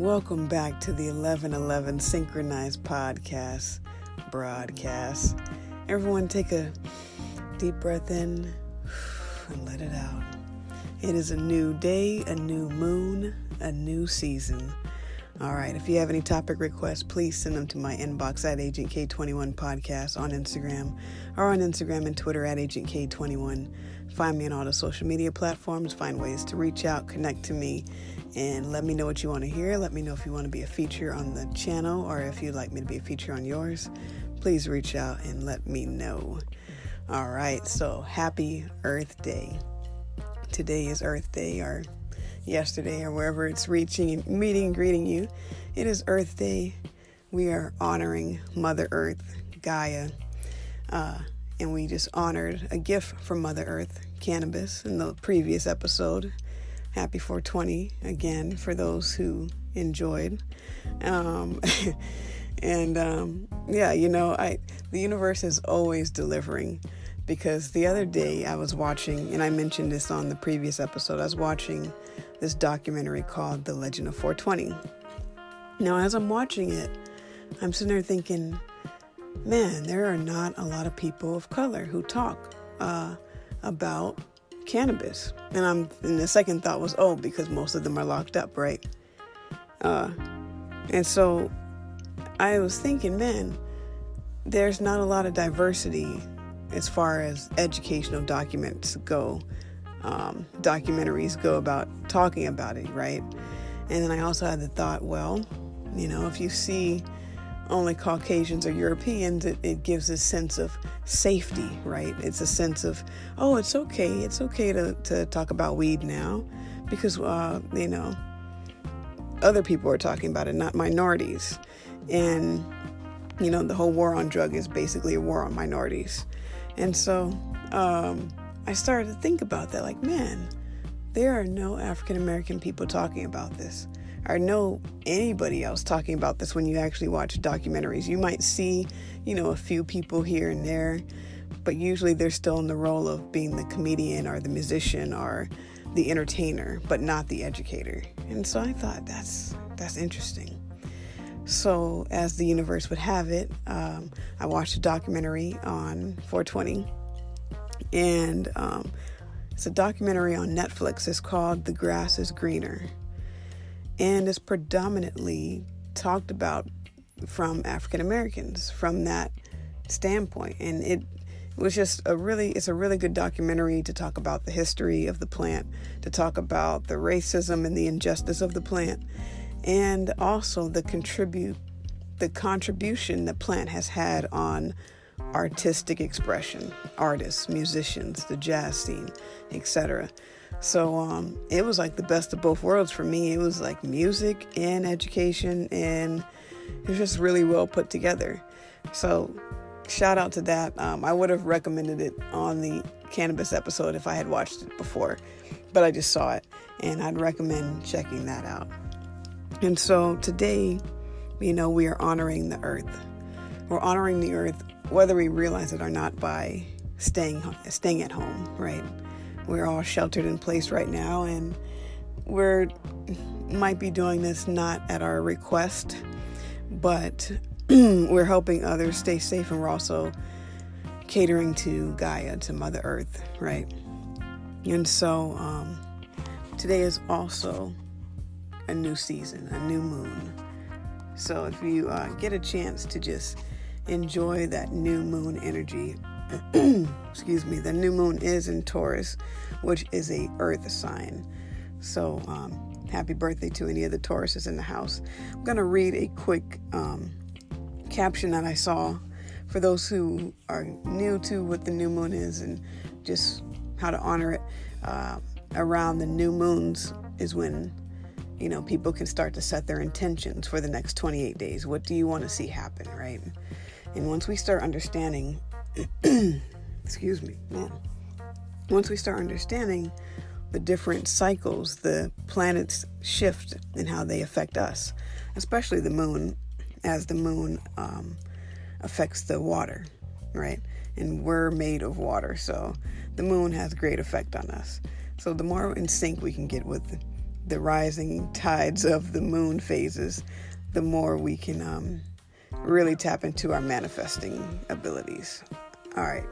Welcome back to the 1111 Synchronized Podcast broadcast. Everyone take a deep breath in and let it out. It is a new day, a new moon, a new season. All right, if you have any topic requests, please send them to my inbox at Agent K21 Podcast on Instagram or on Instagram and Twitter at Agent K21. Find me on all the social media platforms. Find ways to reach out, connect to me, and let me know what you want to hear. Let me know if you want to be a feature on the channel or if you'd like me to be a feature on yours. Please reach out and let me know. All right, so happy Earth Day. Today is Earth Day, or yesterday, or wherever it's meeting and greeting you. It is Earth Day. We are honoring Mother Earth, Gaia, and we just honored a gift from Mother Earth, cannabis, in the previous episode. Happy 420 again for those who enjoyed. The universe is always delivering, because the other day I was watching, and I mentioned this on the previous episode, I was watching this documentary called The Legend of 420. Now, as I'm watching it, I'm sitting there thinking, man, there are not a lot of people of color who talk about cannabis. And the second thought was, because most of them are locked up, right? And so I was thinking, man, there's not a lot of diversity as far as educational documentaries go about talking about it, right? And then I also had the thought, well, if you see only Caucasians or Europeans, it gives a sense of safety, right? It's a sense of, it's okay to talk about weed now, because other people are talking about it, not minorities. And the whole war on drug is basically a war on minorities. And so I started to think about that, like, man, there are no African American people talking about this, or no anybody else talking about this. When you actually watch documentaries, you might see, a few people here and there, but usually they're still in the role of being the comedian or the musician or the entertainer, but not the educator. And so I thought that's interesting. So as the universe would have it, I watched a documentary on 420, and it's a documentary on Netflix. It's called The Grass is Greener, and it's predominantly talked about from African Americans from that standpoint. And it was just it's a really good documentary to talk about the history of the plant, to talk about the racism and the injustice of the plant, and also the contribution the plant has had on artistic expression, artists, musicians, the jazz scene, etc. So it was like the best of both worlds for me. It was like music and education, and it was just really well put together. So shout out to that. I would have recommended it on the cannabis episode if I had watched it before, but I just saw it, and I'd recommend checking that out. And so today, we are honoring the earth. We're honoring the earth, whether we realize it or not, by staying at home, right? We're all sheltered in place right now, and might be doing this not at our request, but we're helping others stay safe, and we're also catering to Gaia, to Mother Earth, right? And so today is also a new season, a new moon. So if you get a chance to just enjoy that new moon energy, excuse me, the new moon is in Taurus, which is a earth sign. So happy birthday to any of the Tauruses in the house. I'm going to read a quick caption that I saw for those who are new to what the new moon is and just how to honor it. Around the new moons is when people can start to set their intentions for the next 28 days. What do you want to see happen, right? And once we start understanding, once we start understanding the different cycles, the planets shift and how they affect us, especially the moon, as the moon affects the water, right? And we're made of water, so the moon has great effect on us. So the more in sync we can get with the rising tides of the moon phases, the more we can really tap into our manifesting abilities. All right.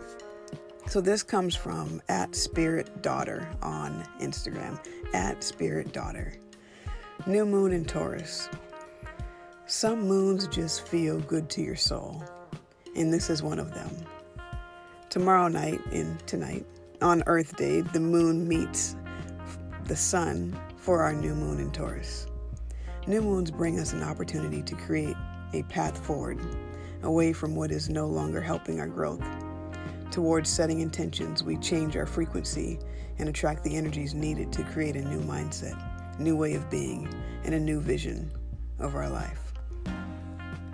So this comes from @SpiritDaughter on Instagram, @SpiritDaughter. New moon in Taurus. Some moons just feel good to your soul, and this is one of them. Tomorrow night and tonight, on Earth Day, the moon meets the sun for our new moon in Taurus. New moons bring us an opportunity to create a path forward, away from what is no longer helping our growth. Towards setting intentions, we change our frequency and attract the energies needed to create a new mindset, new way of being, and a new vision of our life.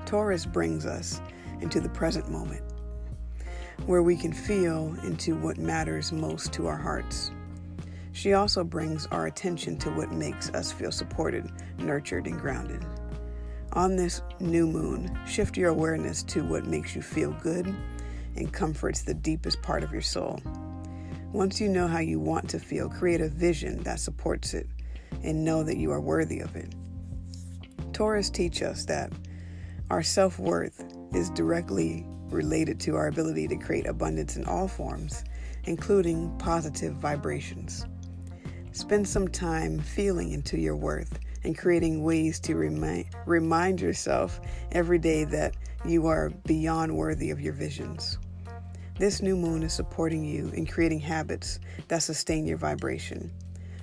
Taurus brings us into the present moment, where we can feel into what matters most to our hearts. She also brings our attention to what makes us feel supported, nurtured, and grounded. On this new moon, shift your awareness to what makes you feel good and comforts the deepest part of your soul. Once you know how you want to feel, create a vision that supports it and know that you are worthy of it. Taurus teach us that our self-worth is directly related to our ability to create abundance in all forms, including positive vibrations. Spend some time feeling into your worth and creating ways to remind yourself every day that you are beyond worthy of your visions. This new moon is supporting you in creating habits that sustain your vibration.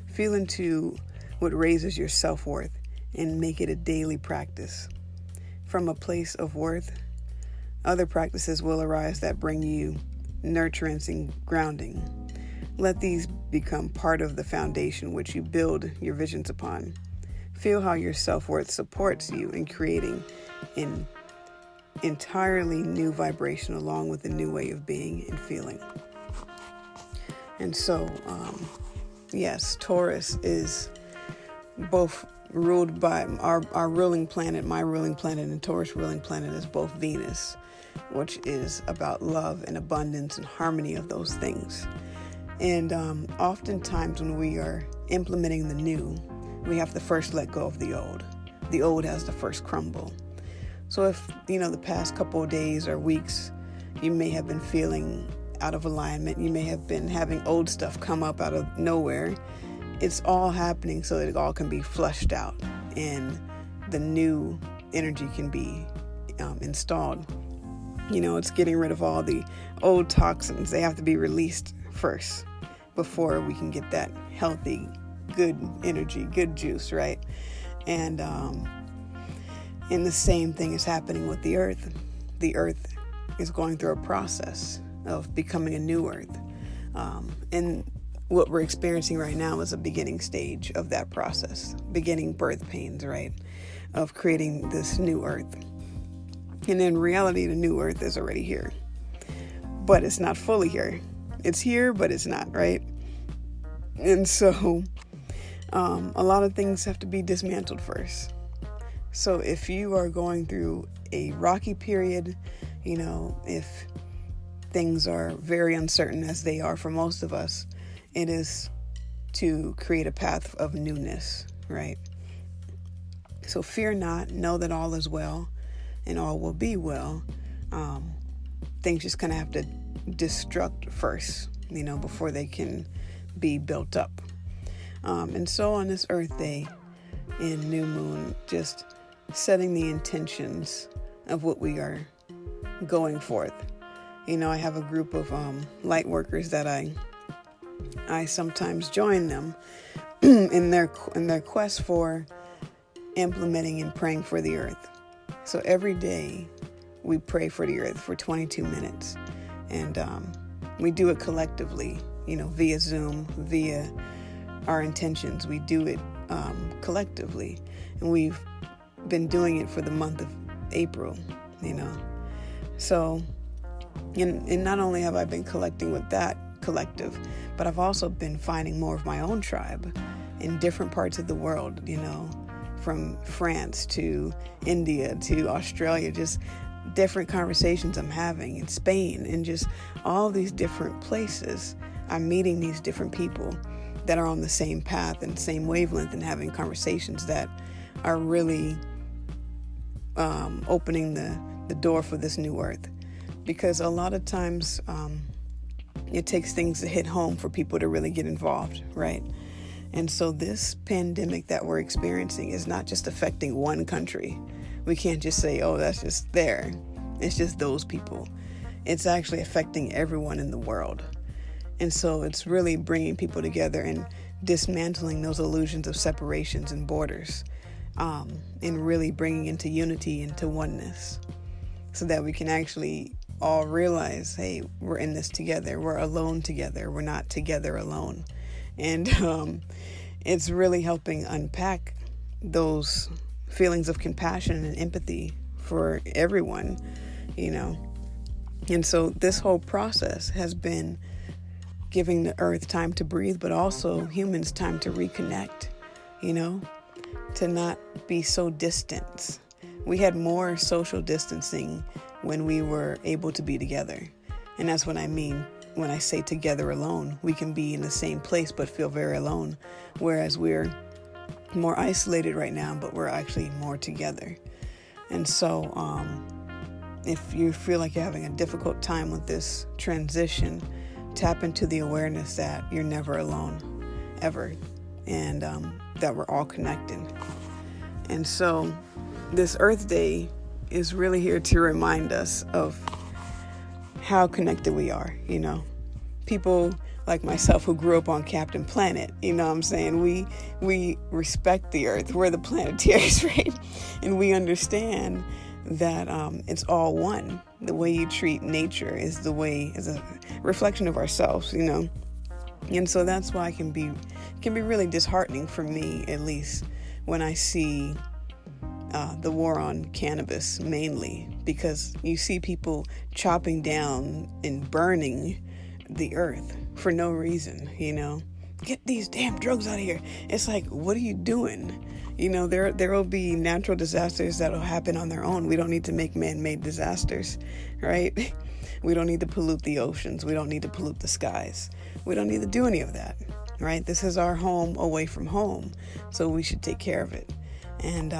Feel into what raises your self-worth and make it a daily practice. From a place of worth, other practices will arise that bring you nurturance and grounding. Let these become part of the foundation which you build your visions upon. Feel how your self-worth supports you in creating an entirely new vibration along with a new way of being and feeling. And so, yes, Taurus is both ruled by our ruling planet. My ruling planet and Taurus ruling planet is both Venus, which is about love and abundance and harmony of those things. And oftentimes when we are implementing the new, we have to first let go of the old. The old has to first crumble. So if, the past couple of days or weeks, you may have been feeling out of alignment, you may have been having old stuff come up out of nowhere, it's all happening so that it all can be flushed out and the new energy can be installed. It's getting rid of all the old toxins. They have to be released first before we can get that healthy, good energy, good juice, right? And the same thing is happening with the earth. The earth is going through a process of becoming a new earth. And what we're experiencing right now is a beginning stage of that process, beginning birth pains, right? Of creating this new earth. And in reality, the new earth is already here, but it's not fully here. It's here, but it's not, right? And so a lot of things have to be dismantled first. So if you are going through a rocky period, if things are very uncertain as they are for most of us, it is to create a path of newness, right? So fear not, know that all is well and all will be well. Things just kind of have to destruct first, before they can be built up. And so on this Earth Day in New Moon, just setting the intentions of what we are going forth. I have a group of light workers that I sometimes join them in their quest for implementing and praying for the earth. So every day we pray for the earth for 22 minutes. And we do it collectively, via Zoom, via our intentions. We do it collectively. And we've been doing it for the month of April, So, and not only have I been collecting with that collective, but I've also been finding more of my own tribe in different parts of the world, from France to India to Australia, just different conversations I'm having in Spain, and just all these different places. I'm meeting these different people, that are on the same path and same wavelength and having conversations that are really opening the door for this new earth. Because a lot of times it takes things to hit home for people to really get involved, right? And so this pandemic that we're experiencing is not just affecting one country. We can't just say, oh, that's just there. It's just those people. It's actually affecting everyone in the world. And so it's really bringing people together and dismantling those illusions of separations and borders, and really bringing into unity, into oneness, so that we can actually all realize, hey, we're in this together. We're alone together. We're not together alone. And it's really helping unpack those feelings of compassion and empathy for everyone, you know. And so this whole process has been giving the earth time to breathe, but also humans time to reconnect, you know, to not be so distant. We had more social distancing when we were able to be together. And that's what I mean when I say together alone. We can be in the same place but feel very alone, whereas we're more isolated right now, but we're actually more together. And so if you feel like you're having a difficult time with this transition, tap into the awareness that you're never alone, ever, and that we're all connected. And so this Earth Day is really here to remind us of how connected we are, you know. People like myself who grew up on Captain Planet, you know what I'm saying? We respect the Earth. We're the planetaries, right? And we understand that it's all one. The way you treat nature is a reflection of ourselves, you know. And so that's why it can be really disheartening for me, at least, when I see the war on cannabis mainly, because you see people chopping down and burning the earth for no reason, you know. Get these damn drugs out of here. It's like, what are you doing? You know, there will be natural disasters that will happen on their own. We don't need to make man-made disasters, right? We don't need to pollute the oceans. We don't need to pollute the skies. We don't need to do any of that, right? This is our home away from home, so we should take care of it. And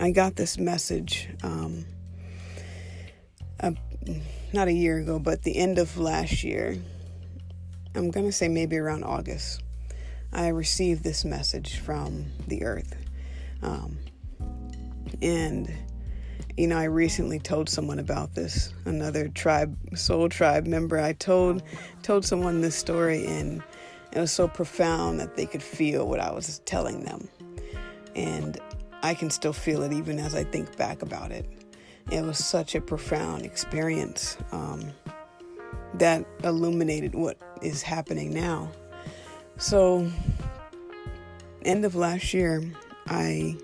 I got this message not a year ago, but the end of last year. I'm going to say maybe around August. I received this message from the earth. And, you know, I recently told someone about this, another soul tribe member. I told someone this story, and it was so profound that they could feel what I was telling them. And I can still feel it even as I think back about it. It was such a profound experience that illuminated what is happening now. So, end of last year, I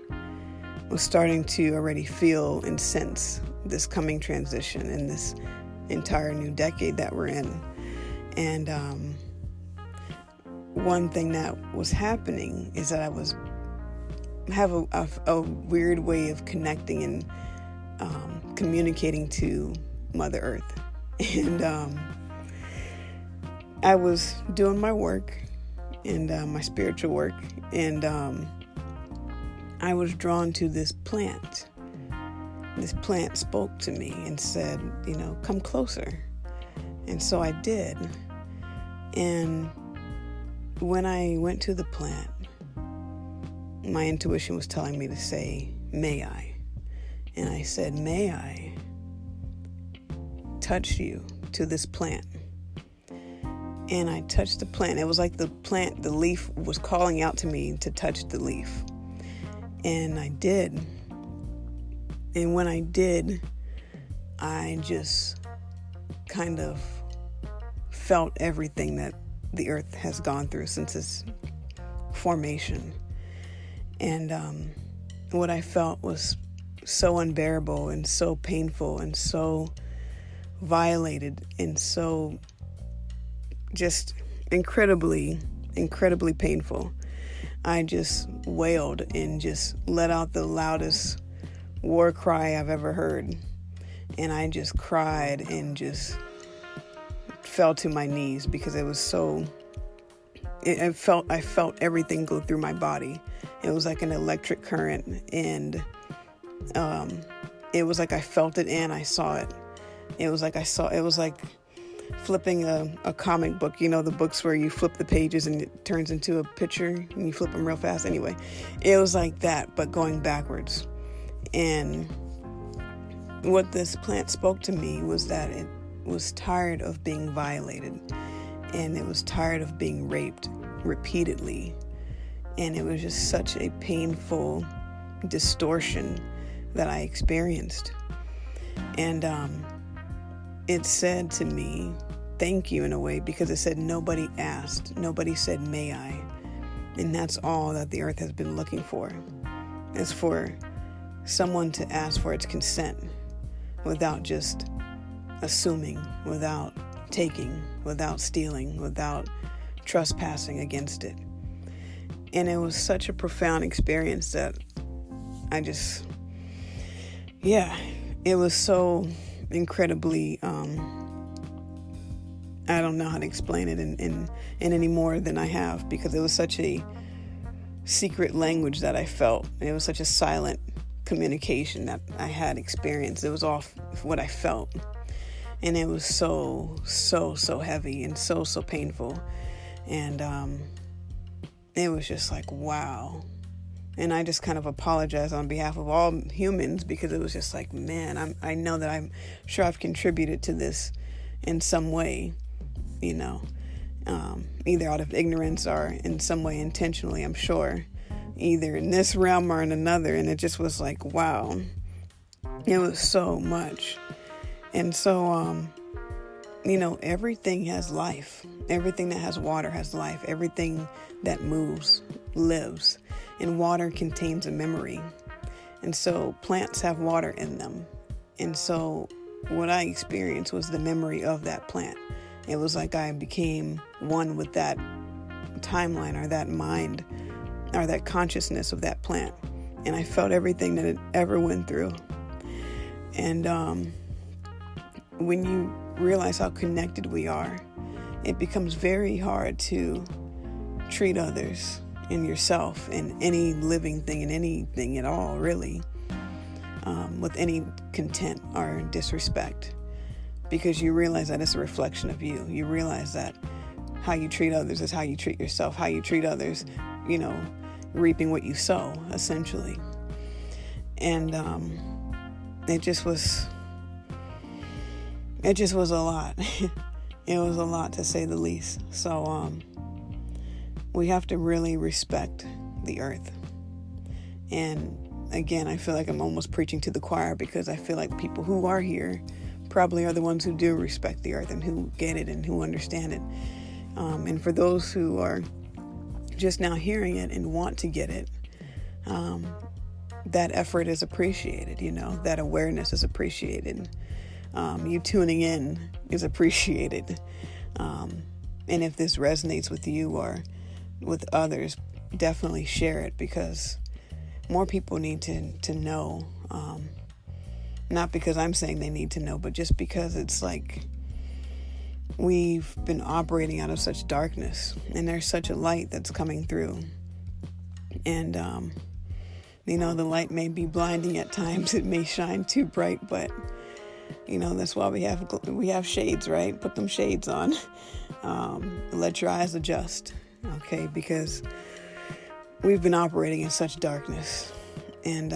was starting to already feel and sense this coming transition in this entire new decade that we're in. And one thing that was happening is that I have a weird way of connecting and communicating to Mother Earth. And I was doing my work and my spiritual work, and I was drawn to this plant. This plant spoke to me and said, you know, come closer. And so I did. And when I went to the plant, my intuition was telling me to say, may I? And I said, may I touch you to this plant? And I touched the plant. It was like the leaf was calling out to me to touch the leaf. And I did. And when I did, I just kind of felt everything that the earth has gone through since its formation. And what I felt was so unbearable and so painful and so violated and so just incredibly, incredibly painful. I just wailed and just let out the loudest war cry I've ever heard. And I just cried and just fell to my knees because it was so I felt everything go through my body. It was like an electric current, and it was like I felt it and I saw it. It was like flipping a comic book, the books where you flip the pages and it turns into a picture and you flip them real fast. Anyway, it was like that, but going backwards. And what this plant spoke to me was that it was tired of being violated, and it was tired of being raped repeatedly. And it was just such a painful distortion that I experienced. And it said to me, thank you, in a way, because it said nobody asked. Nobody said, may I? And that's all that the earth has been looking for, is for someone to ask for its consent without just assuming, without taking, without stealing, without trespassing against it. And it was such a profound experience that it was so incredibly, I don't know how to explain it in any more than I have, because it was such a secret language that I felt. It was such a silent communication that I had experienced. It was all what I felt. And it was so heavy and so painful. And it was just like, wow. And I just kind of apologize on behalf of all humans, because it was just like, man, I know that I'm sure I've contributed to this in some way, either out of ignorance or in some way intentionally, I'm sure, either in this realm or in another. And it just was like, wow, it was so much. And so, everything has life. Everything that has water has life. Everything that moves lives. And water contains a memory. And so plants have water in them. And so what I experienced was the memory of that plant. It was like I became one with that timeline, or that mind, or that consciousness of that plant. And I felt everything that it ever went through. And when you realize how connected we are, it becomes very hard to treat others and yourself and any living thing and anything at all, really, with any contempt or disrespect, because you realize that it's a reflection of you. You realize that how you treat others is how you treat yourself. How you treat others, reaping what you sow, essentially. And it just was a lot. It was a lot, to say the least. So we have to really respect the earth. And again, I feel like I'm almost preaching to the choir, because I feel like people who are here probably are the ones who do respect the earth and who get it and who understand it. And for those who are just now hearing it and want to get it, that effort is appreciated, that awareness is appreciated. You tuning in is appreciated. And if this resonates with you or with others, definitely share it, because more people need to know. Not because I'm saying they need to know, but just because it's like we've been operating out of such darkness, and there's such a light that's coming through. And, the light may be blinding at times. It may shine too bright, but that's why we have shades, right? Put them shades on. Let your eyes adjust, okay? Because we've been operating in such darkness, and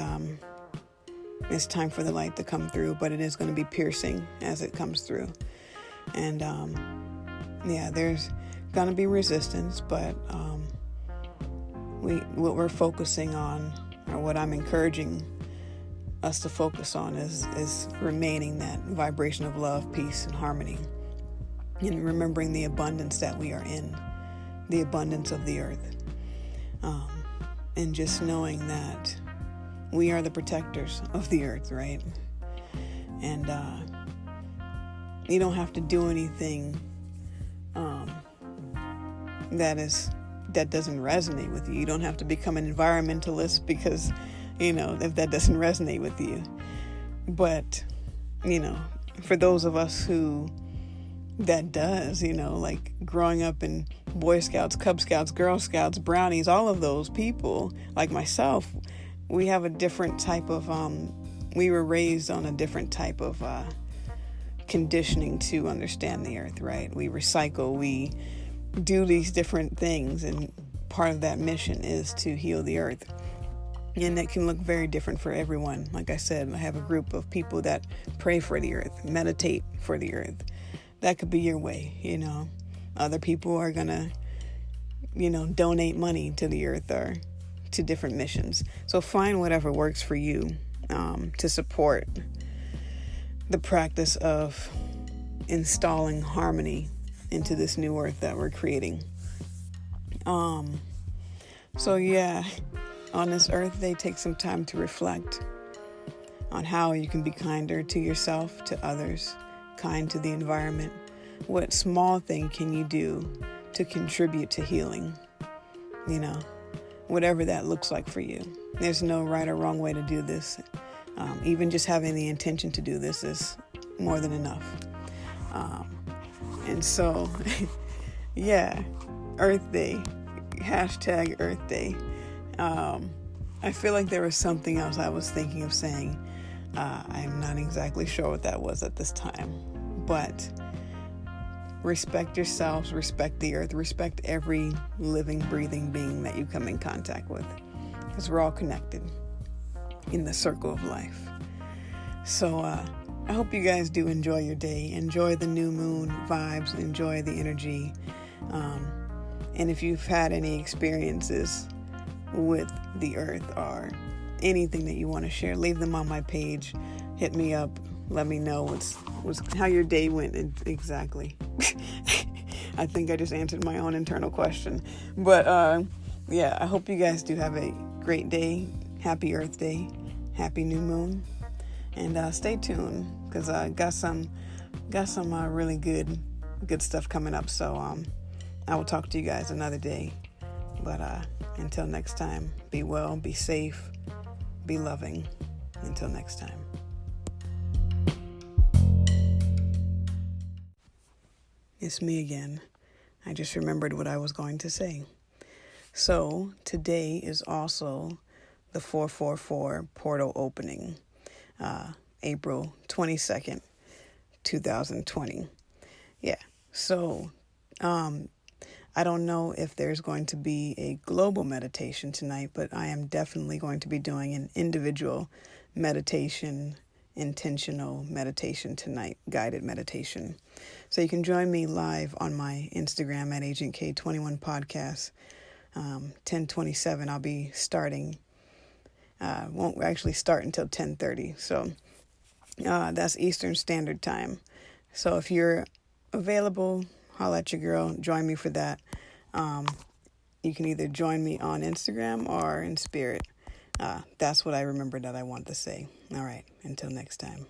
it's time for the light to come through, but it is going to be piercing as it comes through. And there's going to be resistance, but what we're focusing on, or what I'm encouraging us to focus on, is remaining that vibration of love, peace, and harmony, and remembering the abundance that we are in, the abundance of the earth, and just knowing that we are the protectors of the earth, right? And you don't have to do anything that doesn't resonate with you. You don't have to become an environmentalist, because if that doesn't resonate with you. But for those of us who that does, like growing up in Boy Scouts, Cub Scouts, Girl Scouts, Brownies, all of those people, like myself, we have a different type of, we were raised on a different type of conditioning to understand the earth, right? We recycle, we do these different things, and part of that mission is to heal the earth. And that can look very different for everyone. Like I said, I have a group of people that pray for the earth, meditate for the earth. That could be your way, Other people are going to, donate money to the earth or to different missions. So find whatever works for you to support the practice of installing harmony into this new earth that we're creating. So yeah, on this Earth Day, take some time to reflect on how you can be kinder to yourself, to others, kind to the environment. What small thing can you do to contribute to healing? Whatever that looks like for you. There's no right or wrong way to do this. Even just having the intention to do this is more than enough. And so, yeah, Earth Day, hashtag Earth Day. I feel like there was something else I was thinking of saying. I'm not exactly sure what that was at this time, but respect yourselves, respect the earth, respect every living, breathing being that you come in contact with, because we're all connected in the circle of life. So I hope you guys do enjoy your day, enjoy the new moon vibes, enjoy the energy. And if you've had any experiences with the earth or anything that you want to share, leave them on my page. Hit me up. Let me know how your day went exactly. I think I just answered my own internal question. But yeah, I hope you guys do have a great day. Happy Earth Day. Happy new moon. And stay tuned, because I got some really good stuff coming up. So I will talk to you guys another day. But until next time, be well, be safe, be loving. Until next time. It's me again. I just remembered what I was going to say. So today is also the 444 portal opening, April 22nd, 2020. Yeah. So I don't know if there's going to be a global meditation tonight, but I am definitely going to be doing an individual meditation, intentional meditation tonight, guided meditation. So you can join me live on my Instagram at Agent K21 Podcast. 10:27, I'll be starting. Won't actually start until 10:30. So that's Eastern Standard Time. So if you're available, holla at your girl, join me for that. You can either join me on Instagram or in spirit. That's what I remembered that I wanted to say. All right, until next time.